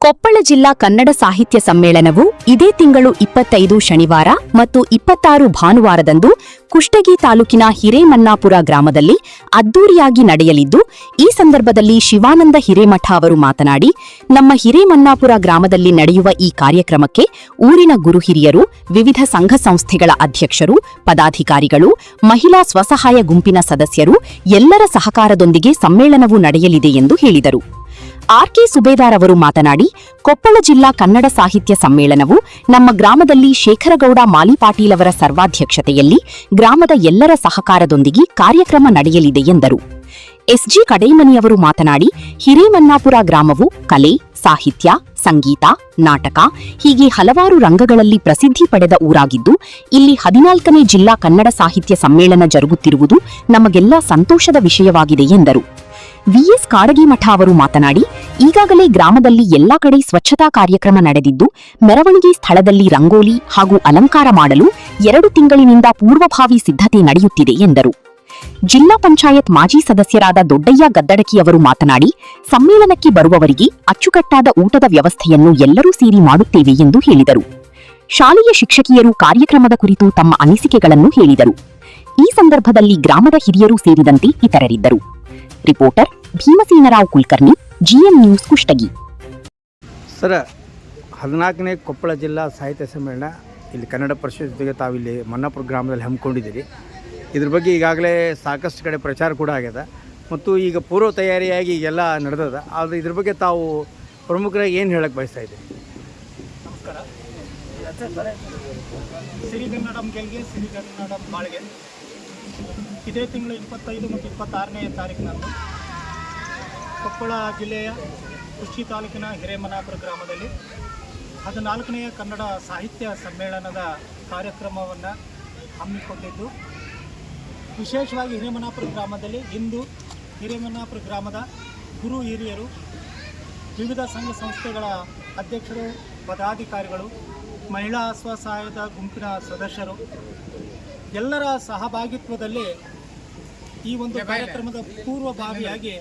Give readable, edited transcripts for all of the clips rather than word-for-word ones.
ಕೊಪ್ಪಳ ಜಿಲ್ಲಾ ಕನ್ನಡ ಸಾಹಿತ್ಯ ಸಮ್ಮೇಳನವು ಇದೇ ತಿಂಗಳು 25 ಶನಿವಾರ ಮತ್ತು 26 ಭಾನುವಾರದಂದು ಕುಷ್ಟಗಿ ತಾಲೂಕಿನ ಹಿರೇಮನ್ನಾಪುರ ಗ್ರಾಮದಲ್ಲಿ ಅದ್ದೂರಿಯಾಗಿ ನಡೆಯಲಿದ್ದು, ಈ ಸಂದರ್ಭದಲ್ಲಿ ಶಿವಾನಂದ ಹಿರೇಮಠ ಅವರು ಮಾತನಾಡಿ, ನಮ್ಮ ಹಿರೇಮನ್ನಾಪುರ ಗ್ರಾಮದಲ್ಲಿ ನಡೆಯುವ ಈ ಕಾರ್ಯಕ್ರಮಕ್ಕೆ ಊರಿನ ಗುರು ಹಿರಿಯರು, ವಿವಿಧ ಸಂಘ ಸಂಸ್ಥೆಗಳ ಅಧ್ಯಕ್ಷರು, ಪದಾಧಿಕಾರಿಗಳು, ಮಹಿಳಾ ಸ್ವಸಹಾಯ ಗುಂಪಿನ ಸದಸ್ಯರು ಎಲ್ಲರ ಸಹಕಾರದೊಂದಿಗೆ ಸಮ್ಮೇಳನವು ನಡೆಯಲಿದೆ ಎಂದು ಹೇಳಿದರು. ಆರ್.ಕೆ. ಸುಬೇದಾರ್ ಅವರು ಮಾತನಾಡಿ, ಕೊಪ್ಪಳ ಜಿಲ್ಲಾ ಕನ್ನಡ ಸಾಹಿತ್ಯ ಸಮ್ಮೇಳನವು ನಮ್ಮ ಗ್ರಾಮದಲ್ಲಿ ಶೇಖರಗೌಡ ಮಾಲಿಪಾಟೀಲ್ ಅವರ ಸರ್ವಾಧ್ಯಕ್ಷತೆಯಲ್ಲಿ ಗ್ರಾಮದ ಎಲ್ಲರ ಸಹಕಾರದೊಂದಿಗೆ ಕಾರ್ಯಕ್ರಮ ನಡೆಯಲಿದೆ ಎಂದರು. ಎಸ್.ಜಿ. ಕಡೈಮನಿಯವರು ಮಾತನಾಡಿ, ಹಿರೇಮನ್ನಾಪುರ ಗ್ರಾಮವು ಕಲೆ, ಸಾಹಿತ್ಯ, ಸಂಗೀತ, ನಾಟಕ ಹೀಗೆ ಹಲವಾರು ರಂಗಗಳಲ್ಲಿ ಪ್ರಸಿದ್ಧಿ ಪಡೆದ ಊರಾಗಿದ್ದು, ಇಲ್ಲಿ 14ನೇ ಜಿಲ್ಲಾ ಕನ್ನಡ ಸಾಹಿತ್ಯ ಸಮ್ಮೇಳನ ಜರುಗುತ್ತಿರುವುದು ನಮಗೆಲ್ಲ ಸಂತೋಷದ ವಿಷಯವಾಗಿದೆ ಎಂದರು. ವಿ.ಎಸ್. ಕಾಡಗಿಮಠ ಅವರು ಮಾತನಾಡಿ, ಈಗಾಗಲೇ ಗ್ರಾಮದಲ್ಲಿ ಎಲ್ಲಾ ಕಡೆ ಸ್ವಚ್ಛತಾ ಕಾರ್ಯಕ್ರಮ ನಡೆದಿದ್ದು, ಮೆರವಣಿಗೆ ಸ್ಥಳದಲ್ಲಿ ರಂಗೋಲಿ ಹಾಗೂ ಅಲಂಕಾರ ಮಾಡಲು 2 ತಿಂಗಳಿನಿಂದ ಪೂರ್ವಭಾವಿ ಸಿದ್ಧತೆ ನಡೆಯುತ್ತಿದೆ ಎಂದರು. ಜಿಲ್ಲಾ ಪಂಚಾಯತ್ ಮಾಜಿ ಸದಸ್ಯರಾದ ದೊಡ್ಡಯ್ಯ ಗದ್ದಡಕಿ ಅವರು ಮಾತನಾಡಿ, ಸಮ್ಮೇಳನಕ್ಕೆ ಬರುವವರಿಗೆ ಅಚ್ಚುಕಟ್ಟಾದ ಊಟದ ವ್ಯವಸ್ಥೆಯನ್ನು ಎಲ್ಲರೂ ಸೇರಿ ಮಾಡುತ್ತೇವೆ ಎಂದು ಹೇಳಿದರು. ಶಾಲೆಯ ಶಿಕ್ಷಕಿಯರು ಕಾರ್ಯಕ್ರಮದ ಕುರಿತು ತಮ್ಮ ಅನಿಸಿಕೆಗಳನ್ನು ಹೇಳಿದರು. ಈ ಸಂದರ್ಭದಲ್ಲಿ ಗ್ರಾಮದ ಹಿರಿಯರು ಸೇರಿದಂತೆ ಇತರರಿದ್ದರು. Reporter Bhimasenrao Kulkarni, GM news, Kushtagi. Sir, 14ನೇ ಕೊಪ್ಪಳ ಜಿಲ್ಲಾ ಸಾಹಿತ್ಯ ಸಮ್ಮೇಳನ ಇಲ್ಲಿ ಕನ್ನಡ ಪರಿಷತ್ ಜೊತೆಗೆ ತಾವಿಲ್ಲಿ ಮನ್ನಾಪುರ ಗ್ರಾಮದಲ್ಲಿ ಹಮ್ಮಿಕೊಂಡಿದ್ದೀರಿ. ಇದ್ರ ಬಗ್ಗೆ ಈಗಾಗಲೇ ಸಾಕಷ್ಟು ಕಡೆ ಪ್ರಚಾರ ಕೂಡ ಆಗ್ಯದ ಮತ್ತು ಈಗ ಪೂರ್ವ ತಯಾರಿಯಾಗಿ ಈಗೆಲ್ಲ ನಡೆದದ. ಆದರೆ ಇದ್ರ ಬಗ್ಗೆ ತಾವು ಪ್ರಮುಖರಾಗಿ ಏನು ಹೇಳಕ್ಕೆ ಬಯಸ್ತಾ ಇದ್ದೀರಿ? ನಮಸ್ಕಾರ. ಸಿರಿಗನ್ನಡಂ ಗೆಲ್ಗೆ, ಸಿರಿಗನ್ನಡಂ ಬಾಳ್ಗೆ. ಇದೇ ತಿಂಗಳು 25 ಮತ್ತು 26ನೇ ತಾರೀಕಿನಂದು ಕೊಪ್ಪಳ ಜಿಲ್ಲೆಯ ಕುಷ್ಟಗಿ ತಾಲೂಕಿನ ಹಿರೇಮನ್ನಾಪುರ ಗ್ರಾಮದಲ್ಲಿ 14ನೇ ಕನ್ನಡ ಸಾಹಿತ್ಯ ಸಮ್ಮೇಳನದ ಕಾರ್ಯಕ್ರಮವನ್ನು ಹಮ್ಮಿಕೊಂಡಿದ್ದು, ವಿಶೇಷವಾಗಿ ಹಿರೇಮನ್ನಾಪುರ ಗ್ರಾಮದಲ್ಲಿ ಇಂದು ಹಿರೇಮನ್ನಾಪುರ ಗ್ರಾಮದ ಗುರು ಹಿರಿಯರು, ವಿವಿಧ ಸಂಘ ಸಂಸ್ಥೆಗಳ ಅಧ್ಯಕ್ಷರು, ಪದಾಧಿಕಾರಿಗಳು, ಮಹಿಳಾ ಸ್ವಸಹಾಯದ ಗುಂಪಿನ ಸದಸ್ಯರು ಎಲ್ಲರ ಸಹಭಾಗಿತ್ವದಲ್ಲಿ ಈ ಒಂದು ಕಾರ್ಯಕ್ರಮದ ಪೂರ್ವಭಾವಿಯಾಗಿ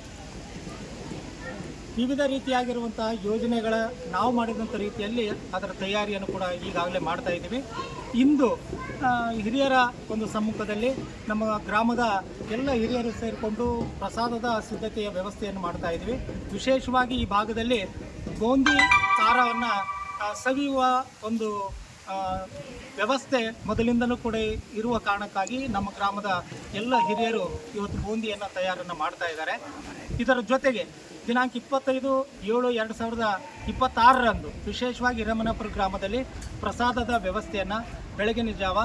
ವಿವಿಧ ರೀತಿಯಾಗಿರುವಂತಹ ಯೋಜನೆಗಳ ನಾವು ಮಾಡಿದಂಥ ರೀತಿಯಲ್ಲಿ ಅದರ ತಯಾರಿಯನ್ನು ಕೂಡ ಈಗಾಗಲೇ ಮಾಡ್ತಾ ಇದ್ದೀವಿ. ಇಂದು ಹಿರಿಯರ ಒಂದು ಸಮ್ಮುಖದಲ್ಲಿ ನಮ್ಮ ಗ್ರಾಮದ ಎಲ್ಲ ಹಿರಿಯರು ಸೇರಿಕೊಂಡು ಪ್ರಸಾದದ ಸಿದ್ಧತೆಯ ವ್ಯವಸ್ಥೆಯನ್ನು ಮಾಡ್ತಾ ಇದ್ದೀವಿ. ವಿಶೇಷವಾಗಿ ಈ ಭಾಗದಲ್ಲಿ ಗೋಂದಿ ಖಾರವನ್ನು ಸವಿಯುವ ಒಂದು ವ್ಯವಸ್ಥೆ ಮೊದಲಿಂದಲೂ ಕೂಡ ಇರುವ ಕಾರಣಕ್ಕಾಗಿ ನಮ್ಮ ಗ್ರಾಮದ ಎಲ್ಲ ಹಿರಿಯರು ಇವತ್ತು ಬೂಂದಿಯನ್ನು ತಯಾರನ್ನು ಮಾಡ್ತಾ ಇದ್ದಾರೆ. ಇದರ ಜೊತೆಗೆ ದಿನಾಂಕ 25/7/2026ರಂದು ವಿಶೇಷವಾಗಿ ಹಿರೇಮನ್ನಾಪುರ ಗ್ರಾಮದಲ್ಲಿ ಪ್ರಸಾದದ ವ್ಯವಸ್ಥೆಯನ್ನು ಬೆಳಗಿನ ಜಾವ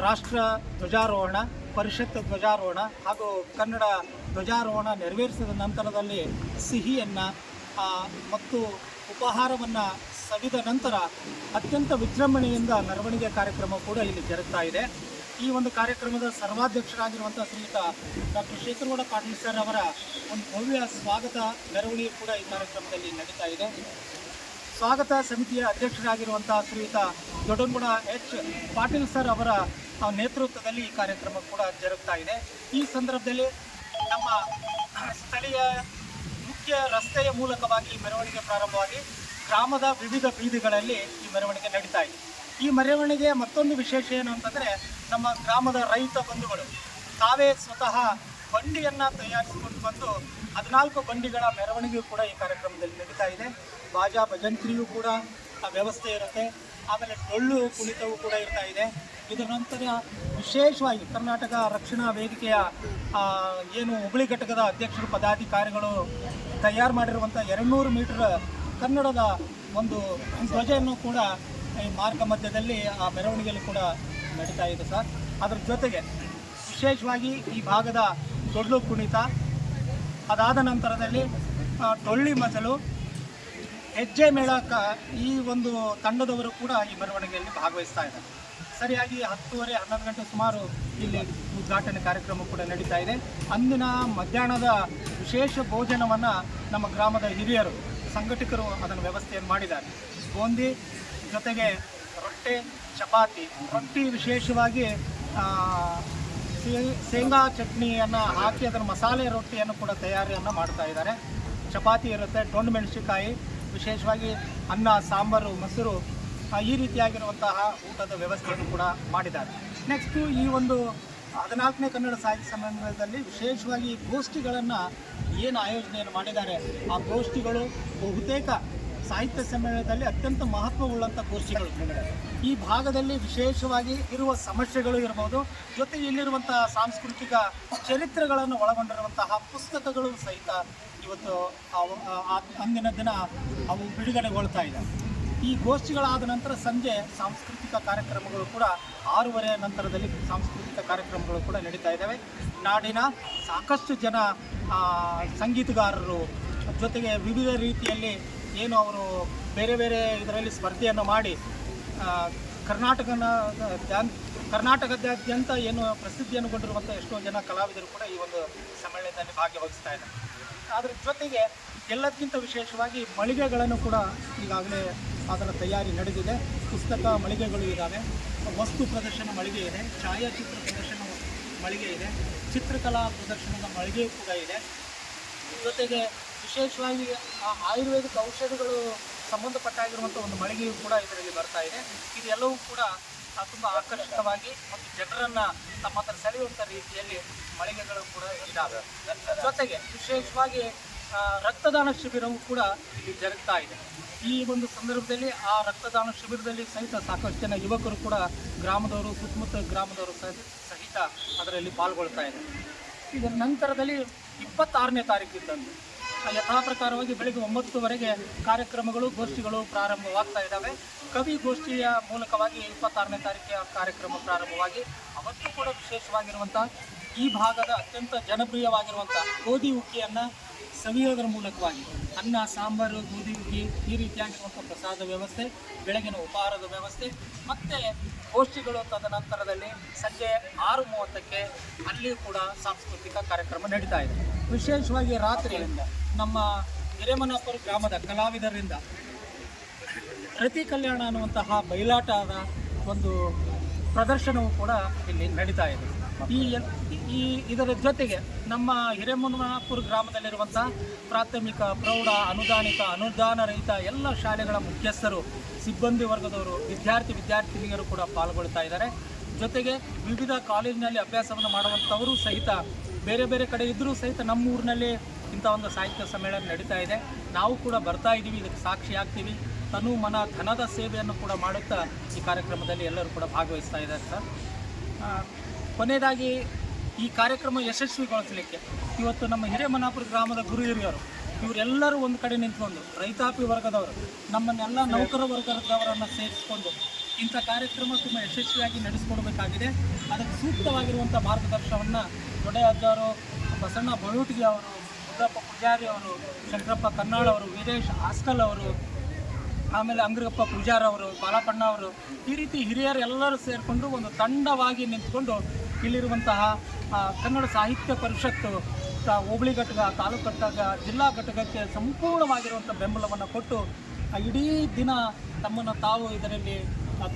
ರಾಷ್ಟ್ರ ಧ್ವಜಾರೋಹಣ, ಪರಿಷತ್ ಧ್ವಜಾರೋಹಣ ಹಾಗೂ ಕನ್ನಡ ಧ್ವಜಾರೋಹಣ ನೆರವೇರಿಸಿದ ನಂತರದಲ್ಲಿ ಸಿಹಿಯನ್ನು ಮತ್ತು ಉಪಹಾರವನ್ನು ಸವಿದ ನಂತರ ಅತ್ಯಂತ ವಿಜೃಂಭಣೆಯಿಂದ ಮೆರವಣಿಗೆ ಕಾರ್ಯಕ್ರಮ ಕೂಡ ಇಲ್ಲಿ ಜರುಗ್ತಾ ಇದೆ. ಈ ಒಂದು ಕಾರ್ಯಕ್ರಮದ ಸರ್ವಾಧ್ಯಕ್ಷರಾಗಿರುವಂಥ ಶ್ರೀಯುತ ಡಾಕ್ಟರ್ ಶೇಖರಗೌಡ ಪಾಟೀಲ್ ಸರ್ ಅವರ ಒಂದು ಭವ್ಯ ಸ್ವಾಗತ ಮೆರವಣಿಗೆ ಕೂಡ ಈ ಕಾರ್ಯಕ್ರಮದಲ್ಲಿ ನಡೀತಾ ಇದೆ. ಸ್ವಾಗತ ಸಮಿತಿಯ ಅಧ್ಯಕ್ಷರಾಗಿರುವಂಥ ಶ್ರೀಯುತ ದೊಡ್ಡನಗೌಡ ಎಚ್ ಪಾಟೀಲ್ ಸರ್ ಅವರ ನೇತೃತ್ವದಲ್ಲಿ ಈ ಕಾರ್ಯಕ್ರಮ ಕೂಡ ಜರುಗ್ತಾ ಇದೆ. ಈ ಸಂದರ್ಭದಲ್ಲಿ ನಮ್ಮ ಸ್ಥಳೀಯ ಮುಖ್ಯ ರಸ್ತೆಯ ಮೂಲಕವಾಗಿ ಮೆರವಣಿಗೆ ಪ್ರಾರಂಭವಾಗಿ ಗ್ರಾಮದ ವಿವಿಧ ಬೀದಿಗಳಲ್ಲಿ ಈ ಮೆರವಣಿಗೆ ನಡೀತಾ ಇದೆ. ಈ ಮೆರವಣಿಗೆಯ ಮತ್ತೊಂದು ವಿಶೇಷ ಏನು ಅಂತಂದರೆ, ನಮ್ಮ ಗ್ರಾಮದ ರೈತ ಬಂಧುಗಳು ತಾವೇ ಸ್ವತಃ ಬಂಡಿಯನ್ನು ತಯಾರಿಸಿಕೊಂಡು ಬಂದು 14 ಬಂಡಿಗಳ ಮೆರವಣಿಗೆಯೂ ಕೂಡ ಈ ಕಾರ್ಯಕ್ರಮದಲ್ಲಿ ನಡೀತಾ ಇದೆ. ಬಾಜಾ ಭಜಂತ್ರಿಯೂ ಕೂಡ ವ್ಯವಸ್ಥೆ ಇರುತ್ತೆ. ಆಮೇಲೆ ಡೊಳ್ಳು ಕುಣಿತವೂ ಕೂಡ ಇರ್ತಾ ಇದೆ. ಇದರ ನಂತರ ವಿಶೇಷವಾಗಿ ಕರ್ನಾಟಕ ರಕ್ಷಣಾ ವೇದಿಕೆಯ ಏನು ಹುಬ್ಬಳ್ಳಿ ಘಟಕದ ಅಧ್ಯಕ್ಷರು, ಪದಾಧಿಕಾರಿಗಳು ತಯಾರು ಮಾಡಿರುವಂಥ 200 ಮೀಟರ್ ಕನ್ನಡದ ಒಂದು ಧ್ವಜವನ್ನು ಕೂಡ ಈ ಮಾರ್ಗ ಮಧ್ಯದಲ್ಲಿ ಆ ಮೆರವಣಿಗೆಯಲ್ಲಿ ಕೂಡ ನಡೀತಾ ಇದೆ ಸರ್. ಅದರ ಜೊತೆಗೆ ವಿಶೇಷವಾಗಿ ಈ ಭಾಗದ ಡೊಳ್ಳು ಕುಣಿತ, ಅದಾದ ನಂತರದಲ್ಲಿ ಡೊಳ್ಳಿ ಮಜಲು, ಹೆಜ್ಜೆ ಮೇಳ ಈ ಒಂದು ತಂಡದವರು ಕೂಡ ಈ ಮೆರವಣಿಗೆಯಲ್ಲಿ ಭಾಗವಹಿಸ್ತಾ ಇದ್ದಾರೆ. ಸರಿಯಾಗಿ 10:30-11 ಗಂಟೆ ಸುಮಾರು ಇಲ್ಲಿ ಉದ್ಘಾಟನೆ ಕಾರ್ಯಕ್ರಮ ಕೂಡ ನಡೀತಾ ಇದೆ. ಅಂದಿನ ಮಧ್ಯಾಹ್ನದ ವಿಶೇಷ ಭೋಜನವನ್ನು ನಮ್ಮ ಗ್ರಾಮದ ಹಿರಿಯರು, ಸಂಘಟಕರು ಅದನ್ನು ವ್ಯವಸ್ಥೆಯನ್ನು ಮಾಡಿದ್ದಾರೆ. ಬೂಂದಿ ಜೊತೆಗೆ ರೊಟ್ಟಿ, ಚಪಾತಿ. ರೊಟ್ಟಿ ವಿಶೇಷವಾಗಿ ಶೇಂಗಾ ಚಟ್ನಿಯನ್ನು ಹಾಕಿ ಅದರ ಮಸಾಲೆ ರೊಟ್ಟಿಯನ್ನು ಕೂಡ ತಯಾರಿಯನ್ನು ಮಾಡ್ತಾ ಇದ್ದಾರೆ. ಚಪಾತಿ ಇರುತ್ತೆ, ಡೊಣ್ಣು ಮೆಣಸಿನಕಾಯಿ, ವಿಶೇಷವಾಗಿ ಅನ್ನ, ಸಾಂಬಾರು, ಮೊಸರು ಈ ರೀತಿಯಾಗಿರುವಂತಹ ಊಟದ ವ್ಯವಸ್ಥೆಯನ್ನು ಕೂಡ ಮಾಡಿದ್ದಾರೆ. ನೆಕ್ಸ್ಟು ಈ ಒಂದು 14ನೇ ಕನ್ನಡ ಸಾಹಿತ್ಯ ಸಮ್ಮೇಳನದಲ್ಲಿ ವಿಶೇಷವಾಗಿ ಗೋಷ್ಠಿಗಳನ್ನು ಏನು ಆಯೋಜನೆಯನ್ನು ಮಾಡಿದ್ದಾರೆ, ಆ ಗೋಷ್ಠಿಗಳು ಬಹುತೇಕ ಸಾಹಿತ್ಯ ಸಮ್ಮೇಳನದಲ್ಲಿ ಅತ್ಯಂತ ಮಹತ್ವವುಳ್ಳಂಥ ಗೋಷ್ಠಿಗಳು. ಈ ಭಾಗದಲ್ಲಿ ವಿಶೇಷವಾಗಿ ಇರುವ ಸಮಸ್ಯೆಗಳು ಇರ್ಬೋದು, ಜೊತೆಗೆ ಇಲ್ಲಿರುವಂತಹ ಸಾಂಸ್ಕೃತಿಕ ಚರಿತ್ರೆಗಳನ್ನು ಒಳಗೊಂಡಿರುವಂತಹ ಪುಸ್ತಕಗಳು ಸಹಿತ ಇವತ್ತು ಅಂದಿನ ದಿನ ಅವು ಬಿಡುಗಡೆಗೊಳ್ತಾ ಇದೆ. ಈ ಗೋಷ್ಠಿಗಳಾದ ನಂತರ ಸಂಜೆ ಸಾಂಸ್ಕೃತಿಕ ಕಾರ್ಯಕ್ರಮಗಳು ಕೂಡ 6:30 ನಂತರದಲ್ಲಿ ಸಾಂಸ್ಕೃತಿಕ ಕಾರ್ಯಕ್ರಮಗಳು ಕೂಡ ನಡೀತಾ ಇದ್ದಾವೆ. ನಾಡಿನ ಸಾಕಷ್ಟು ಜನ ಸಂಗೀತಗಾರರು, ಜೊತೆಗೆ ವಿವಿಧ ರೀತಿಯಲ್ಲಿ ಏನು ಅವರು ಬೇರೆ ಬೇರೆ ಇದರಲ್ಲಿ ಸ್ಪರ್ಧೆಯನ್ನು ಮಾಡಿ ಕರ್ನಾಟಕದಾದ್ಯಂತ ಏನು ಪ್ರಸಿದ್ಧಿಯನ್ನು ಗೊಂಡಿರುವಂಥ ಎಷ್ಟೋ ಜನ ಕಲಾವಿದರು ಕೂಡ ಈ ಒಂದು ಸಮ್ಮೇಳನದಲ್ಲಿ ಭಾಗವಹಿಸ್ತಾ ಇದ್ದಾರೆ. ಅದರ ಜೊತೆಗೆ ಎಲ್ಲದಕ್ಕಿಂತ ವಿಶೇಷವಾಗಿ ಮಳಿಗೆಗಳನ್ನು ಕೂಡ ಈಗಾಗಲೇ ಅದರ ತಯಾರಿ ನಡೆದಿದೆ. ಪುಸ್ತಕ ಮಳಿಗೆಗಳು ಇದ್ದಾವೆ, ವಸ್ತು ಪ್ರದರ್ಶನ ಮಳಿಗೆ ಇದೆ, ಛಾಯಾಚಿತ್ರ ಪ್ರದರ್ಶನ ಮಳಿಗೆ ಇದೆ, ಚಿತ್ರಕಲಾ ಪ್ರದರ್ಶನದ ಮಳಿಗೆ ಕೂಡ ಇದೆ. ಜೊತೆಗೆ ವಿಶೇಷವಾಗಿ ಆಯುರ್ವೇದಿಕ್ ಔಷಧಿಗಳು ಸಂಬಂಧಪಟ್ಟಾಗಿರುವಂಥ ಒಂದು ಮಳಿಗೆಯೂ ಕೂಡ ಇದರಲ್ಲಿ ಬರ್ತಾ ಇದೆ. ಇದೆಲ್ಲವೂ ಕೂಡ ತುಂಬ ಆಕರ್ಷಕವಾಗಿ ಮತ್ತು ಜನರನ್ನು ತಮ್ಮ ಹತ್ರ ಸೆಳೆಯುವಂಥ ರೀತಿಯಲ್ಲಿ ಮಳಿಗೆಗಳು ಕೂಡ ಇದ್ದಾವೆ. ಜೊತೆಗೆ ವಿಶೇಷವಾಗಿ ರಕ್ತದಾನ ಶಿಬಿರವೂ ಕೂಡ ಇಲ್ಲಿ ಜರುಗ್ತಾ ಇದೆ. ಈ ಒಂದು ಸಂದರ್ಭದಲ್ಲಿ ಆ ರಕ್ತದಾನ ಶಿಬಿರದಲ್ಲಿ ಸಹಿತ ಸಾಕಷ್ಟು ಜನ ಯುವಕರು ಕೂಡ ಗ್ರಾಮದವರು, ಸುತ್ತಮುತ್ತ ಗ್ರಾಮದವರು ಸಹಿತ ಅದರಲ್ಲಿ ಪಾಲ್ಗೊಳ್ತಾ ಇದೆ. ಇದರ ನಂತರದಲ್ಲಿ 26ನೇ ತಾರೀಕಿದ್ದಂದು ಯಥಾ ಪ್ರಕಾರವಾಗಿ ಬೆಳಗ್ಗೆ 9:00ವರೆಗೆ ಕಾರ್ಯಕ್ರಮಗಳು, ಗೋಷ್ಠಿಗಳು ಪ್ರಾರಂಭವಾಗ್ತಾ ಇದ್ದಾವೆ. ಕವಿ ಗೋಷ್ಠಿಯ ಮೂಲಕವಾಗಿ 26ನೇ ತಾರೀಕಿನ ಕಾರ್ಯಕ್ರಮ ಪ್ರಾರಂಭವಾಗಿ ಅವತ್ತು ಕೂಡ ವಿಶೇಷವಾಗಿರುವಂಥ ಈ ಭಾಗದ ಅತ್ಯಂತ ಜನಪ್ರಿಯವಾಗಿರುವಂಥ ಗೋಧಿ ಹುಗ್ಗಿಯನ್ನು ಸವಿಯೋದರ ಮೂಲಕವಾಗಿ ಅನ್ನ, ಸಾಂಬಾರು, ಗೋಧಿ ಹುಗ್ಗಿ ಈ ರೀತಿಯಾಗಿರುವಂಥ ಪ್ರಸಾದ ವ್ಯವಸ್ಥೆ, ಬೆಳಗಿನ ಉಪಹಾರದ ವ್ಯವಸ್ಥೆ ಮತ್ತು ಗೋಷ್ಠಿಗಳು. ತದನಂತರದಲ್ಲಿ ಸಂಜೆ 6:30ಕ್ಕೆ ಅಲ್ಲಿ ಕೂಡ ಸಾಂಸ್ಕೃತಿಕ ಕಾರ್ಯಕ್ರಮ ನಡೀತಾ ಇದೆ. ವಿಶೇಷವಾಗಿ ರಾತ್ರಿ ನಮ್ಮ ಹಿರೇಮನ್ನಾಪುರ ಗ್ರಾಮದ ಕಲಾವಿದರಿಂದ ರತಿ ಕಲ್ಯಾಣ ಅನ್ನುವಂತಹ ಬಯಲಾಟದ ಒಂದು ಪ್ರದರ್ಶನವೂ ಕೂಡ ಇಲ್ಲಿ ನಡೀತಾ ಇದೆ. ಇದರ ಜೊತೆಗೆ ನಮ್ಮ ಹಿರೇಮನ್ನಾಪುರ ಗ್ರಾಮದಲ್ಲಿರುವಂಥ ಪ್ರಾಥಮಿಕ, ಪ್ರೌಢ, ಅನುದಾನ ರಹಿತ ಎಲ್ಲ ಶಾಲೆಗಳ ಮುಖ್ಯಸ್ಥರು, ಸಿಬ್ಬಂದಿ ವರ್ಗದವರು, ವಿದ್ಯಾರ್ಥಿನಿಯರು ಕೂಡ ಪಾಲ್ಗೊಳ್ತಾ ಇದ್ದಾರೆ. ಜೊತೆಗೆ ವಿವಿಧ ಕಾಲೇಜಿನಲ್ಲಿ ಅಭ್ಯಾಸವನ್ನು ಮಾಡುವಂಥವರು ಸಹಿತ ಬೇರೆ ಬೇರೆ ಕಡೆ ಇದ್ದರೂ ಸಹಿತ ನಮ್ಮ ಊರಿನಲ್ಲಿ ಇಂಥ ಒಂದು ಸಾಹಿತ್ಯ ಸಮ್ಮೇಳನ ನಡೀತಾ ಇದೆ. ನಾವು ಕೂಡ ಬರ್ತಾ ಇದ್ದೀವಿ, ಇದಕ್ಕೆ ಸಾಕ್ಷಿ ಆಗ್ತೀವಿ. ತನು ಮನ ಧನದ ಸೇವೆಯನ್ನು ಕೂಡ ಮಾಡುತ್ತಾ ಈ ಕಾರ್ಯಕ್ರಮದಲ್ಲಿ ಎಲ್ಲರೂ ಕೂಡ ಭಾಗವಹಿಸ್ತಾ ಇದ್ದಾರೆ ಸರ್. ಕೊನೆಯದಾಗಿ ಈ ಕಾರ್ಯಕ್ರಮ ಯಶಸ್ವಿಗೊಳಿಸಲಿಕ್ಕೆ ಇವತ್ತು ನಮ್ಮ ಹಿರೇಮನ್ನಾಪುರ ಗ್ರಾಮದ ಗುರು ಹಿರಿಯರು ಇವರೆಲ್ಲರೂ ಒಂದು ಕಡೆ ನಿಂತ್ಕೊಂಡು, ರೈತಾಪಿ ವರ್ಗದವರು, ನಮ್ಮನ್ನೆಲ್ಲ ನೌಕರ ವರ್ಗದವರನ್ನು ಸೇರಿಸಿಕೊಂಡು ಇಂಥ ಕಾರ್ಯಕ್ರಮ ತುಂಬ ಯಶಸ್ವಿಯಾಗಿ ನಡೆಸ್ಕೊಡ್ಬೇಕಾಗಿದೆ. ಅದಕ್ಕೆ ಸೂಕ್ತವಾಗಿರುವಂಥ ಮಾರ್ಗದರ್ಶನವನ್ನು ದೊಡ್ಡ ಅಜ್ಜವರು, ಬಸಣ್ಣ ಬಳುಟಿಗೆ ಅವರು, ಮುದ್ದಪ್ಪ ಪೂಜಾರಿ ಅವರು, ಶಂಕರಪ್ಪ ಕನ್ನಾಳ್ ಅವರು, ವೀರೇಶ್ ಆಸ್ಕಲ್ ಅವರು, ಆಮೇಲೆ ಅಂಗರಪ್ಪ ಪೂಜಾರ್ ಅವರು, ಬಾಲಪಣ್ಣ ಅವರು, ಈ ರೀತಿ ಹಿರಿಯರು ಎಲ್ಲರೂ ಸೇರಿಕೊಂಡು ಒಂದು ತಂಡವಾಗಿ ನಿಂತ್ಕೊಂಡು ಇಲ್ಲಿರುವಂತಹ ಕನ್ನಡ ಸಾಹಿತ್ಯ ಪರಿಷತ್ತು ಹೋಬಳಿ ಘಟಕ, ತಾಲೂಕು ಘಟಕ, ಜಿಲ್ಲಾ ಘಟಕಕ್ಕೆ ಸಂಪೂರ್ಣವಾಗಿರುವಂಥ ಬೆಂಬಲವನ್ನು ಕೊಟ್ಟು ಇಡೀ ದಿನ ತಮ್ಮನ್ನು ತಾವು ಇದರಲ್ಲಿ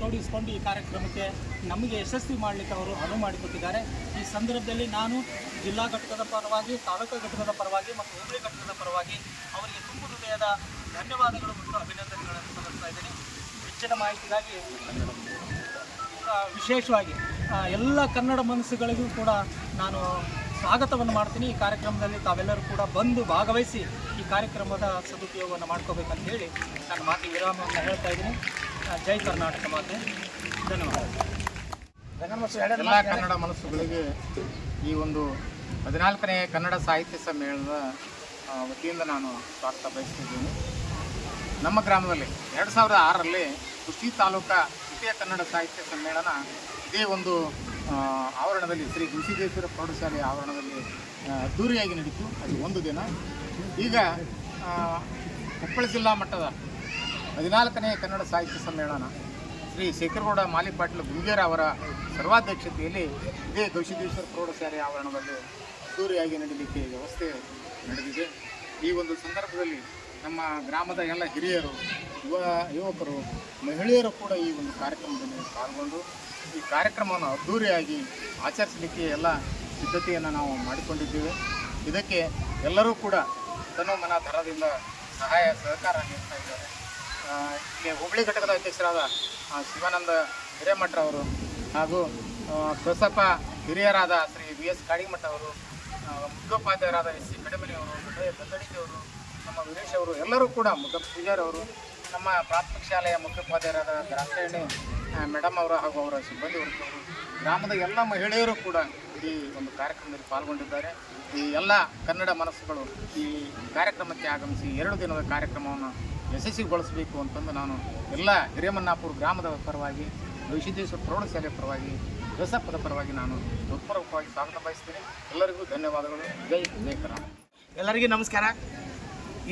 ತೊಡಗಿಸಿಕೊಂಡು ಈ ಕಾರ್ಯಕ್ರಮಕ್ಕೆ ನಮಗೆ ಯಶಸ್ವಿ ಮಾಡಲಿಕ್ಕೆ ಅವರು ಅನುವು ಮಾಡಿಕೊಟ್ಟಿದ್ದಾರೆ. ಈ ಸಂದರ್ಭದಲ್ಲಿ ನಾನು ಜಿಲ್ಲಾ ಘಟಕದ ಪರವಾಗಿ, ತಾಲೂಕು ಘಟಕದ ಪರವಾಗಿ ಮತ್ತು ಹೋಬಳಿ ಘಟಕದ ಪರವಾಗಿ ಅವರಿಗೆ ತುಂಬ ಹೃದಯದ ಧನ್ಯವಾದಗಳು ಮತ್ತು ಅಭಿನಂದನೆಗಳನ್ನು ಸಲ್ಲಿಸ್ತಾ ಇದ್ದೀನಿ. ಹೆಚ್ಚಿನ ಮಾಹಿತಿಗಾಗಿ ವಿಶೇಷವಾಗಿ ಎಲ್ಲ ಕನ್ನಡ ಮನಸ್ಸುಗಳಿಗೂ ಕೂಡ ನಾನು ಸ್ವಾಗತವನ್ನು ಮಾಡ್ತೀನಿ. ಈ ಕಾರ್ಯಕ್ರಮದಲ್ಲಿ ತಾವೆಲ್ಲರೂ ಕೂಡ ಬಂದು ಭಾಗವಹಿಸಿ ಈ ಕಾರ್ಯಕ್ರಮದ ಸದುಪಯೋಗವನ್ನು ಮಾಡ್ಕೋಬೇಕಂತ ಹೇಳಿ ನಾನು ಮಾತಿಗೆ ವಿರಾಮವನ್ನು ಹೇಳ್ತಾ ಇದ್ದೀನಿ. ಜೈ ಕರ್ನಾಟಕ ಮಾತೆ. ಧನ್ಯವಾದ. ಎಲ್ಲ ಕನ್ನಡ ಮನಸ್ಸುಗಳಿಗೆ ಈ ಒಂದು 14ನೇ ಕನ್ನಡ ಸಾಹಿತ್ಯ ಸಮ್ಮೇಳನದ ವತಿಯಿಂದ ನಾನು ಸ್ವಾಗತ ಬಯಸ್ತಿದ್ದೀನಿ. ನಮ್ಮ ಗ್ರಾಮದಲ್ಲಿ 2006ರಲ್ಲಿ ಕುಷ್ಟಗಿ ತಾಲೂಕಾ ತೃತೀಯ ಕನ್ನಡ ಸಾಹಿತ್ಯ ಸಮ್ಮೇಳನ ಇದೇ ಒಂದು ಆವರಣದಲ್ಲಿ ಶ್ರೀ ಗುರುಸಿದ್ದೇಶ್ವರ ಪ್ರೌಢಶಾಲೆಯ ಆವರಣದಲ್ಲಿ ಅದ್ದೂರಿಯಾಗಿ ನಡೀತು. ಅದು ಒಂದು ದಿನ. ಈಗ ಕೊಪ್ಪಳ ಜಿಲ್ಲಾ ಮಟ್ಟದ 14ನೇ ಕನ್ನಡ ಸಾಹಿತ್ಯ ಸಮ್ಮೇಳನ ಶ್ರೀ ಶೇಖರಗೌಡ ಮಾಲಿ ಪಾಟೀಲ್ ಗುಂಗೇರ ಅವರ ಸರ್ವಾಧ್ಯಕ್ಷತೆಯಲ್ಲಿ ಇದೇ ಗವಿಸಿದ್ದೇಶ್ವರ ಪ್ರೌಢಶಾಲೆಯ ಆವರಣದಲ್ಲಿ ಅದ್ದೂರಿಯಾಗಿ ನಡೀಲಿಕ್ಕೆ ವ್ಯವಸ್ಥೆ ನಡೆದಿದೆ. ಈ ಒಂದು ಸಂದರ್ಭದಲ್ಲಿ ನಮ್ಮ ಗ್ರಾಮದ ಎಲ್ಲ ಹಿರಿಯರು, ಯುವಕರು, ಮಹಿಳೆಯರು ಕೂಡ ಈ ಒಂದು ಕಾರ್ಯಕ್ರಮದಲ್ಲಿ ಪಾಲ್ಗೊಂಡು ಈ ಕಾರ್ಯಕ್ರಮವನ್ನು ಅದ್ದೂರಿಯಾಗಿ ಆಚರಿಸಲಿಕ್ಕೆ ಎಲ್ಲ ಸಿದ್ಧತೆಯನ್ನು ನಾವು ಮಾಡಿಕೊಂಡಿದ್ದೇವೆ. ಇದಕ್ಕೆ ಎಲ್ಲರೂ ಕೂಡ ತನು ಮನ ಧನದಿಂದ ಸಹಾಯ ಸಹಕಾರ ನೀಡ್ತಾ ಇದ್ದಾರೆ. ಇಲ್ಲಿ ಹುಬ್ಬಳ್ಳಿ ಘಟಕದ ಅಧ್ಯಕ್ಷರಾದ ಶಿವಾನಂದ ಹಿರೇಮಠರವರು ಹಾಗೂ ಬಸಪ್ಪ ಹಿರಿಯರಾದ ಶ್ರೀ ವಿ ಎಸ್ ಕಾಡಿಮಠ ಅವರು, ಮುಖ್ಯೋಪಾಧ್ಯಾಯರಾದ ಎಸ್ ಸಿ ಕಡಮನಿಯವರು, ಗದ್ದಡಿಕೆಯವರು, ನಮ್ಮ ವೀರೇಶ್ ಅವರು, ಎಲ್ಲರೂ ಕೂಡ ಮುದ್ದಪ್ಪ ಪೂಜಾರಿ ಅವರು, ನಮ್ಮ ಪ್ರಾಥಮಿಕ ಶಾಲೆಯ ಮುಖ್ಯೋಪಾಧ್ಯಾಯರಾದ ದ್ರಾಕ್ಷಾಯಣಿ ಮೇಡಮ್ ಅವರು ಹಾಗೂ ಅವರ ಸಿಬ್ಬಂದಿ ವರ್ಗದವರು, ಗ್ರಾಮದ ಎಲ್ಲ ಮಹಿಳೆಯರು ಕೂಡ ಈ ಒಂದು ಕಾರ್ಯಕ್ರಮದಲ್ಲಿ ಪಾಲ್ಗೊಂಡಿದ್ದಾರೆ. ಈ ಎಲ್ಲ ಕನ್ನಡ ಮನಸ್ಸುಗಳು ಈ ಕಾರ್ಯಕ್ರಮಕ್ಕೆ ಆಗಮಿಸಿ 2 ದಿನದ ಕಾರ್ಯಕ್ರಮವನ್ನು ಯಶಸ್ವಿಗೊಳಿಸಬೇಕು ಅಂತಂದು ನಾನು ಎಲ್ಲ ಹಿರೇಮನ್ನಾಪುರ ಗ್ರಾಮದ ಪರವಾಗಿ, ಗವಿಸಿದ್ದೇಶ್ವರ ಪ್ರೌಢಶಾಲೆಯ ಪರವಾಗಿ, ಬಸಪ್ಪದ ಪರವಾಗಿ ನಾನು ಹೃತ್ಪೂರ್ವಕವಾಗಿ ಸ್ವಾಗತ ಬಯಸ್ತೇನೆ. ಎಲ್ಲರಿಗೂ ಧನ್ಯವಾದಗಳು. ಜೈ ಕರ್ನಾಟಕ. ಎಲ್ಲರಿಗೂ ನಮಸ್ಕಾರ.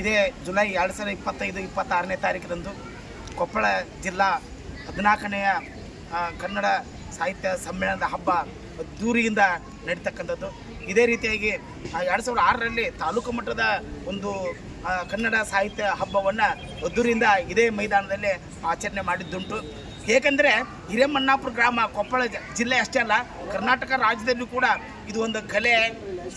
ಇದೇ ಜುಲೈ 2025-26ನೇ ತಾರೀಕಿನಂದು ಕೊಪ್ಪಳ ಜಿಲ್ಲಾ 14ನೇ ಕನ್ನಡ ಸಾಹಿತ್ಯ ಸಮ್ಮೇಳನದ ಹಬ್ಬ ಅದ್ದೂರಿಯಿಂದ ನಡೀತಕ್ಕಂಥದ್ದು. ಇದೇ ರೀತಿಯಾಗಿ 2006ರಲ್ಲಿ ತಾಲೂಕು ಮಟ್ಟದ ಒಂದು ಕನ್ನಡ ಸಾಹಿತ್ಯ ಹಬ್ಬವನ್ನು ಅದ್ದೂರಿಯಿಂದ ಇದೇ ಮೈದಾನದಲ್ಲಿ ಆಚರಣೆ ಮಾಡಿದ್ದುಂಟು. ಏಕೆಂದರೆ ಹಿರೇಮನ್ನಾಪುರ ಗ್ರಾಮ ಕೊಪ್ಪಳ ಜಿಲ್ಲೆ ಅಷ್ಟೇ ಅಲ್ಲ, ಕರ್ನಾಟಕ ರಾಜ್ಯದಲ್ಲೂ ಕೂಡ ಇದು ಒಂದು ಕಲೆ,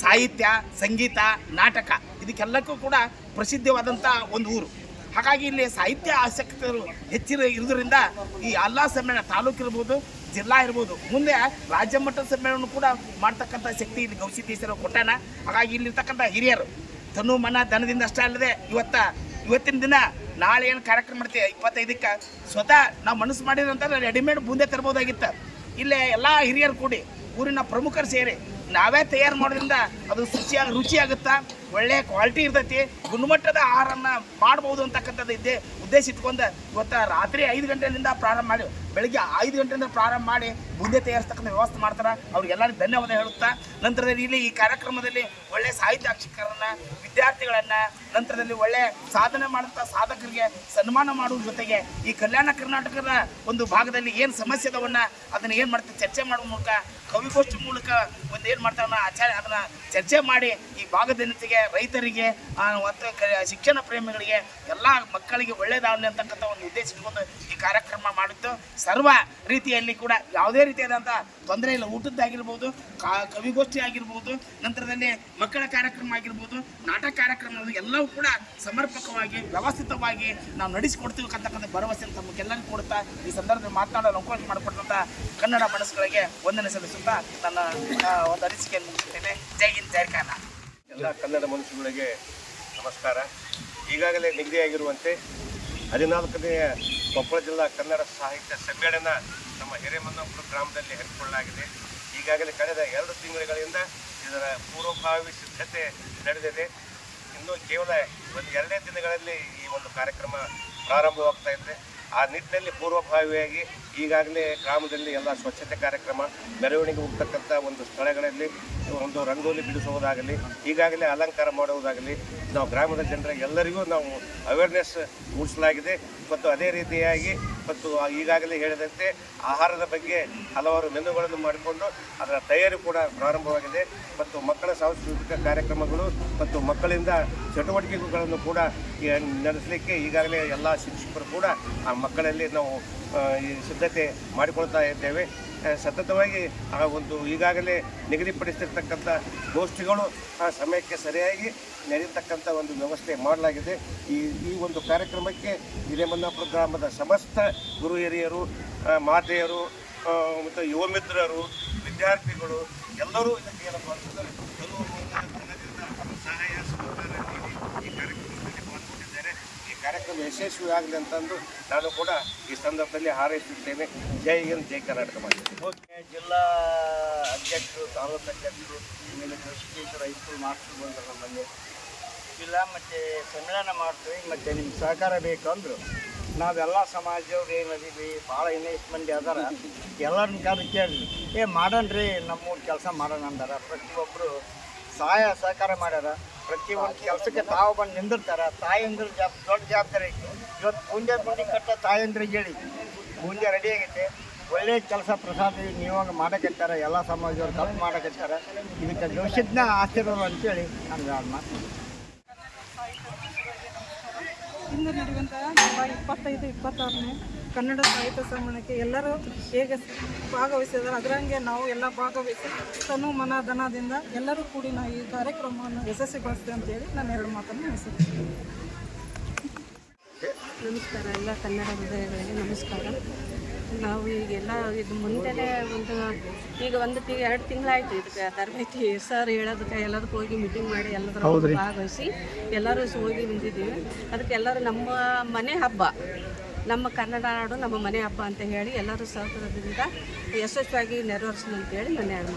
ಸಾಹಿತ್ಯ, ಸಂಗೀತ, ನಾಟಕ ಇದಕ್ಕೆಲ್ಲಕ್ಕೂ ಕೂಡ ಪ್ರಸಿದ್ಧವಾದಂಥ ಒಂದು ಊರು. ಹಾಗಾಗಿ ಇಲ್ಲಿ ಸಾಹಿತ್ಯ ಆಸಕ್ತರು ಇರೋದ್ರಿಂದ ಈ ಎಲ್ಲ ಸಮ್ಮೇಳನ ತಾಲೂಕು ಇರ್ಬೋದು, ಜಿಲ್ಲಾ ಇರ್ಬೋದು, ಮುಂದೆ ರಾಜ್ಯ ಮಟ್ಟದ ಸಮ್ಮೇಳನ ಕೂಡ ಮಾಡ್ತಕ್ಕಂಥ ಶಕ್ತಿ ಇಲ್ಲಿ ಗವಿಸಿದ್ದೇಶ್ವರ ಕೊಟ್ಟಾನ. ಹಾಗಾಗಿ ಇಲ್ಲಿರ್ತಕ್ಕಂಥ ಹಿರಿಯರು ತನು ಮನ ಧನದಿಂದ ಅಷ್ಟೇ ಅಲ್ಲದೆ ಇವತ್ತಿನ ದಿನ ನಾಳೆ ಏನು ಕಾರ್ಯಕ್ರಮ ಮಾಡ್ತೀವಿ 25ಕ್ಕೆ ಸ್ವತಃ ನಾವು ಮನಸ್ಸು ಮಾಡಿದ್ರಂತ ರೆಡಿಮೇಡ್ ಬೂಂದೆ ತರ್ಬೋದಾಗಿತ್ತು. ಇಲ್ಲೇ ಎಲ್ಲ ಹಿರಿಯರು ಕೂಡಿ ಊರಿನ ಪ್ರಮುಖರು ಸೇರಿ ನಾವೇ ತಯಾರು ಮಾಡೋದ್ರಿಂದ ಅದು ರುಚಿಯಾಗುತ್ತಾ, ಒಳ್ಳೆಯ ಕ್ವಾಲಿಟಿ ಇರ್ತೈತಿ, ಗುಣಮಟ್ಟದ ಆಹಾರನ ಮಾಡ್ಬೋದು ಅಂತಕ್ಕಂಥದ್ದು ಉದ್ದೇಶ ಇಟ್ಕೊಂಡು ಇವತ್ತು ರಾತ್ರಿ 5 ಗಂಟೆಯಿಂದ ಪ್ರಾರಂಭ ಮಾಡಿ ಬೆಳಗ್ಗೆ 5 ಗಂಟೆಯಿಂದ ಪ್ರಾರಂಭ ಮಾಡಿ ಬುಂದೆ ತಯಾರಿಸ್ತಕ್ಕಂಥ ವ್ಯವಸ್ಥೆ ಮಾಡ್ತಾರೆ. ಅವ್ರಿಗೆಲ್ಲರಿಗೂ ಧನ್ಯವಾದ ಹೇಳುತ್ತಾ, ನಂತರದಲ್ಲಿ ಇಲ್ಲಿ ಈ ಕಾರ್ಯಕ್ರಮದಲ್ಲಿ ಒಳ್ಳೆಯ ಸಾಹಿತ್ಯಾಕ್ಷಕರನ್ನು, ವಿದ್ಯಾರ್ಥಿಗಳನ್ನು, ನಂತರದಲ್ಲಿ ಒಳ್ಳೆಯ ಸಾಧನೆ ಮಾಡುವಂಥ ಸಾಧಕರಿಗೆ ಸನ್ಮಾನ ಮಾಡುವ ಜೊತೆಗೆ ಈ ಕಲ್ಯಾಣ ಕರ್ನಾಟಕದ ಒಂದು ಭಾಗದಲ್ಲಿ ಏನು ಸಮಸ್ಯೆ ಅದವನ್ನು ಅದನ್ನು ಏನು ಮಾಡ್ತಾರೆ ಚರ್ಚೆ ಮಾಡುವ ಮೂಲಕ, ಕವಿಗೋಷ್ಠಿ ಮೂಲಕ ಒಂದು ಏನು ಮಾಡ್ತಾವೆ ಅದನ್ನು ಚರ್ಚೆ ಮಾಡಿ ಈ ಭಾಗದ ಜನತೆಗೆ, ರೈತರಿಗೆ ಮತ್ತು ಶಿಕ್ಷಣ ಪ್ರೇಮಿಗಳಿಗೆ, ಎಲ್ಲ ಮಕ್ಕಳಿಗೆ ಒಳ್ಳೆಯದಾಗಲಿ ಅಂತಕ್ಕಂಥ ಒಂದು ಉದ್ದೇಶ ಇಟ್ಕೊಂಡು ಈ ಕಾರ್ಯಕ್ರಮ ಮಾಡಿದ್ದು. ಸರ್ವ ರೀತಿಯಲ್ಲಿ ಕೂಡ ಯಾವುದೇ ರೀತಿಯಾದಂಥ ತೊಂದರೆ ಇಲ್ಲ. ಊಟದ್ದಾಗಿರ್ಬೋದು, ಕವಿಗೋಷ್ಠಿ ಆಗಿರ್ಬೋದು, ನಂತರದಲ್ಲಿ ಮಕ್ಕಳ ಕಾರ್ಯಕ್ರಮ ಆಗಿರ್ಬೋದು, ನಾಟಕ ಕಾರ್ಯಕ್ರಮ ಎಲ್ಲವೂ ಕೂಡ ಸಮರ್ಪಕವಾಗಿ ವ್ಯವಸ್ಥಿತವಾಗಿ ನಾವು ನಡೆಸಿಕೊಡ್ತೀವಿ ಅಂತಕ್ಕಂಥ ಭರವಸೆ ತಮಗೆಲ್ಲರಿಗೂ ಕೊಡುತ್ತಾ ಈ ಸಂದರ್ಭದಲ್ಲಿ ಮಾತನಾಡಲು ಅವಕಾಶ ಮಾಡಿಕೊಟ್ಟಂಥ ಕನ್ನಡ ಮನಸ್ಸುಗಳಿಗೆ ವಂದನೆ ಸಲ್ಲಿಸುತ್ತಾ ನನ್ನ ಒಂದು ಅನಿಸಿಕೆಯನ್ನು ಮುಗಿಸುತ್ತೇನೆ. ಜೈ ಹಿಂದ್, ಜೈ ಕನ್ನಡ. ಎಲ್ಲ ಕನ್ನಡ ಮನಸ್ಸುಗಳಿಗೆ ನಮಸ್ಕಾರ. ಈಗಾಗಲೇ ನಿಗದಿಯಾಗಿರುವಂತೆ 14ನೇ ಕೊಪ್ಪಳ ಜಿಲ್ಲಾ ಕನ್ನಡ ಸಾಹಿತ್ಯ ಸಮ್ಮೇಳನ ನಮ್ಮ ಹಿರೇಮನ್ನಾಪುರ ಗ್ರಾಮದಲ್ಲಿ ಹಮ್ಮಿಕೊಳ್ಳಲಾಗಿದೆ. ಈಗಾಗಲೇ ಕಳೆದ 2 ತಿಂಗಳುಗಳಿಂದ ಇದರ ಪೂರ್ವಭಾವಿ ಸಿದ್ಧತೆ ನಡೆದಿದೆ. ಇನ್ನು ಕೇವಲ 2 ದಿನಗಳಲ್ಲಿ ಈ ಒಂದು ಕಾರ್ಯಕ್ರಮ ಪ್ರಾರಂಭವಾಗ್ತಾ ಇದೆ. ಆ ನಿಟ್ಟಿನಲ್ಲಿ ಪೂರ್ವಭಾವಿಯಾಗಿ ಈಗಾಗಲೇ ಗ್ರಾಮದಲ್ಲಿ ಎಲ್ಲ ಸ್ವಚ್ಛತೆ ಕಾರ್ಯಕ್ರಮ, ಮೆರವಣಿಗೆ ಹೋಗ್ತಕ್ಕಂಥ ಒಂದು ಸ್ಥಳಗಳಲ್ಲಿ ಒಂದು ರಂಗೋಲಿ ಬಿಡಿಸುವುದಾಗಲಿ, ಈಗಾಗಲೇ ಅಲಂಕಾರ ಮಾಡುವುದಾಗಲಿ, ನಾವು ಗ್ರಾಮದ ಜನರಿಗೆ ಎಲ್ಲರಿಗೂ ನಾವು ಅವೇರ್ನೆಸ್ ಮೂಡಿಸಲಾಗಿದೆ. ಮತ್ತು ಅದೇ ರೀತಿಯಾಗಿ ಮತ್ತು ಈಗಾಗಲೇ ಹೇಳಿದಂತೆ ಆಹಾರದ ಬಗ್ಗೆ ಹಲವಾರು ಮೆನುಗಳನ್ನು ಮಾಡಿಕೊಂಡು ಅದರ ತಯಾರಿ ಕೂಡ ಪ್ರಾರಂಭವಾಗಿದೆ. ಮತ್ತು ಮಕ್ಕಳ ಸಾಂಸ್ಕೃತಿಕ ಕಾರ್ಯಕ್ರಮಗಳು ಮತ್ತು ಮಕ್ಕಳಿಂದ ಚಟುವಟಿಕೆಗಳನ್ನು ಕೂಡ ನಡೆಸಲಿಕ್ಕೆ ಈಗಾಗಲೇ ಎಲ್ಲ ಶಿಕ್ಷಕರು ಕೂಡ ಆ ಮಕ್ಕಳಲ್ಲಿ ನಾವು ಈ ಸಿದ್ಧತೆ ಮಾಡಿಕೊಳ್ತಾ ಇದ್ದೇವೆ. ಸತತವಾಗಿ ಆ ಒಂದು ಈಗಾಗಲೇ ನಿಗದಿಪಡಿಸಿರ್ತಕ್ಕಂಥ ಗೋಷ್ಠಿಗಳು ಆ ಸಮಯಕ್ಕೆ ಸರಿಯಾಗಿ ನಡೆಯತಕ್ಕಂಥ ಒಂದು ವ್ಯವಸ್ಥೆ ಮಾಡಲಾಗಿದೆ. ಈ ಒಂದು ಕಾರ್ಯಕ್ರಮಕ್ಕೆ ಹಿರೇಮನ್ನಾಪುರ ಗ್ರಾಮದ ಸಮಸ್ತ ಗುರು ಹಿರಿಯರು, ಮಾತೆಯರು ಮತ್ತು ಯುವ ಮಿತ್ರರು, ವಿದ್ಯಾರ್ಥಿಗಳು ಎಲ್ಲರೂ ಇದಕ್ಕೆ ಏನಪ್ಪ ಅಂತಂದರೆ ಸಹಾಯ ಸಹಕಾರ ನೀಡಿ ಈ ಕಾರ್ಯಕ್ರಮದಲ್ಲಿ ಪಾಲ್ಗೊಂಡಿದ್ದಾರೆ. ಈ ಕಾರ್ಯಕ್ರಮ ಯಶಸ್ವಿ ಆಗಲಿ ಅಂತಂದು ನಾನು ಕೂಡ ಈ ಸಂದರ್ಭದಲ್ಲಿ ಹಾರೈಸುತ್ತೇನೆ. ಜೈ ಹಿಂದ್, ಜೈ ಕರ್ನಾಟಕ. ಓಕೆ, ಜಿಲ್ಲಾ ಅಧ್ಯಕ್ಷರು, ತಾಲೂಕು ಅಧ್ಯಕ್ಷರು, ಆಮೇಲೆ ಗವಿಸಿದ್ದೇಶ್ವರ ಹೈಸ್ಕೂಲ್ ಮಾಸ್ಟರ್ ಬಂದರು ನಮ್ಮಲ್ಲಿ ಇಲ್ಲ, ಮತ್ತು ಸಮ್ಮೇಳನ ಮಾಡ್ತೀವಿ, ಮತ್ತು ನಿಮ್ಗೆ ಸಹಕಾರ ಬೇಕು ಅಂದರು. ನಾವೆಲ್ಲ ಸಮಾಜದವ್ರು ಏನದೀವಿ, ಭಾಳ ಇನ್ನಷ್ಟು ಮಂದಿ ಅದಾರ, ಎಲ್ಲರನ್ನ ಕರೆದು ಕೇಳಿದ್ವಿ, ಮಾಡೋಣ್ರಿ ನಮ್ಮೂರು ಕೆಲಸ ಮಾಡೋಣ ಅಂದಾರ. ಪ್ರತಿಯೊಬ್ಬರು ಸಹಾಯ ಸಹಕಾರ ಮಾಡ್ಯಾರ. ಪ್ರತಿಯೊಂದು ಕೆಲಸಕ್ಕೆ ತಾವು ಬಂದು ನಿಂದಿರ್ತಾರೆ. ತಾಯಂದ್ರೆ ದೊಡ್ಡ ಜವಾಬ್ದಾರಿ ಐತಿ. ಇವತ್ತು ಪೂಂಜೆ ಬಂಡಿ ಕಟ್ಟ ತಾಯಂದ್ರಿಗೆ ಹೇಳಿ ಪೂಂಜೆ ರೆಡಿ ಆಗೈತೆ. ಒಳ್ಳೆಯ ಕೆಲಸ ಪ್ರಸಾದ ನೀವಾಗ ಮಾಡಕತ್ತಾರೆ, ಎಲ್ಲ ಸಮಾಜದವ್ರು ಕಲ್ತು ಮಾಡಕತ್ತಾರೆ. ಇದಕ್ಕೆ ಗವಿಸಿದ್ನ ಆಶೀರ್ವಾದ ಅಂತೇಳಿ ನಾನು ಯಾರು ಮಾತು ಇಂದು ನಡೆಯುವಂಥ ಜುಲೈ 25-26ನೇ ಕನ್ನಡ ಸಾಹಿತ್ಯ ಸಮ್ಮೇಳನಕ್ಕೆ ಎಲ್ಲರೂ ಹೇಗೆ ಭಾಗವಹಿಸಿದ್ದಾರೆ ಅದರಂಗೆ ನಾವು ಎಲ್ಲ ಭಾಗವಹಿಸಿ ತನು ಮನ ಧನದಿಂದ ಎಲ್ಲರೂ ಕೂಡಿ ನಾವು ಈ ಕಾರ್ಯಕ್ರಮವನ್ನು ಯಶಸ್ವಿಗೊಳಿಸ್ತೇವೆ ಅಂತೇಳಿ ನಾನು 2 ಮಾತನ್ನು ಮುಗಿಸುತ್ತೇನೆ. ನಮಸ್ಕಾರ ಎಲ್ಲ ಕನ್ನಡ ಹೃದಯಗಳಿಗೆ ನಮಸ್ಕಾರ. ನಾವು ಈಗೆಲ್ಲ ಇದು ಮುಂದೆನೇ ಈಗ 2 ತಿಂಗಳಾಯಿತು ಇದಕ್ಕೆ ತರಬೇತಿ ಸರ್ ಹೇಳೋದಕ್ಕೆ ಎಲ್ಲದಕ್ಕೂ ಹೋಗಿ ಮೀಟಿಂಗ್ ಮಾಡಿ ಎಲ್ಲದರ ಭಾಗವಹಿಸಿ ಎಲ್ಲರೂ ಹೋಗಿ ಬಂದಿದ್ದೀವಿ. ಅದಕ್ಕೆ ಎಲ್ಲರೂ ನಮ್ಮ ಮನೆ ಹಬ್ಬ, ನಮ್ಮ ಕನ್ನಡ ನಾಡು ನಮ್ಮ ಮನೆ ಹಬ್ಬ ಅಂತ ಹೇಳಿ ಎಲ್ಲರೂ ಸಹಕಾರದಿಂದ ಯಶಸ್ವಿಯಾಗಿ ನೆರವೇರಿಸಲು ಅಂತೇಳಿ ನಾನು